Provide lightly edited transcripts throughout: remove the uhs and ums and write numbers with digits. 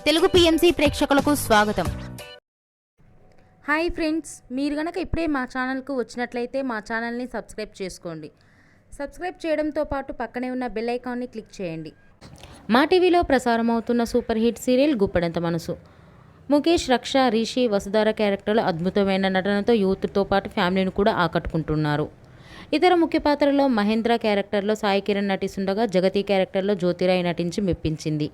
Telugu PMC ప్రేక్షకులకు స్వాగతం. Hi friends, మీరు గనక ఇప్పుడే మా ఛానల్కు వచ్చినట్లయితే మా ఛానల్ని సబ్స్క్రైబ్ చేసుకోండి. సబ్స్క్రైబ్ చేయడంతో పాటు పక్కనే ఉన్న బెల్ ఐకాన్ని క్లిక్ చేయండి. మా టీవీలో ప్రసారం అవుతున్న సూపర్ హిట్ సీరియల్ గుప్పెడంత మనసు. ముఖేష్, రక్ష, రిషి, వసుధార క్యారెక్టర్లు అద్భుతమైన నటనతో యూత్తో పాటు ఫ్యామిలీని కూడా ఆకట్టుకుంటున్నారు. ఇతర ముఖ్య పాత్రలో మహేంద్ర క్యారెక్టర్లో సాయి కిరణ్ నటిస్తుండగా జగతి క్యారెక్టర్లో జ్యోతిరాయ్ నటించి మెప్పించింది.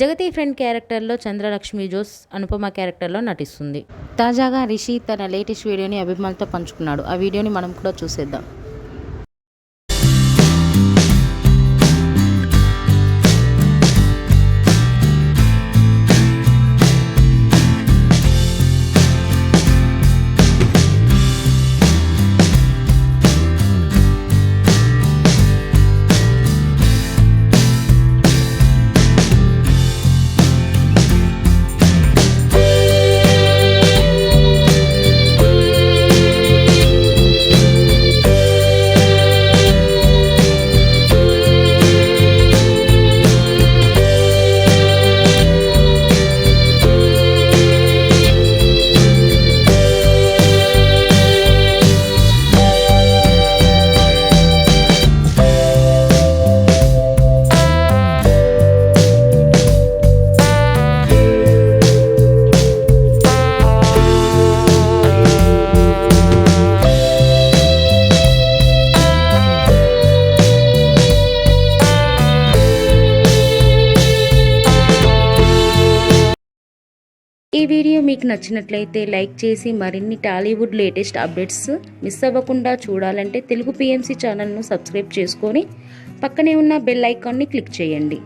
జగతి ఫ్రెండ్ క్యారెక్టర్లో చంద్రలక్ష్మి జోస్ అనుపమ క్యారెక్టర్లో నటిస్తుంది. తాజాగా రిషి తన లేటెస్ట్ వీడియోని అభిమానులతో పంచుకున్నాడు. ఆ వీడియోని మనం కూడా చూసేద్దాం. ఈ వీడియో మీకు నచ్చినట్లయితే లైక్ చేసి మరిన్ని టాలీవుడ్ లేటెస్ట్ అప్డేట్స్ మిస్ అవ్వకుండా చూడాలంటే తెలుగు పిఎంసి ఛానల్ను సబ్స్క్రైబ్ చేసుకొని పక్కనే ఉన్న బెల్ ఐకాన్ని క్లిక్ చేయండి.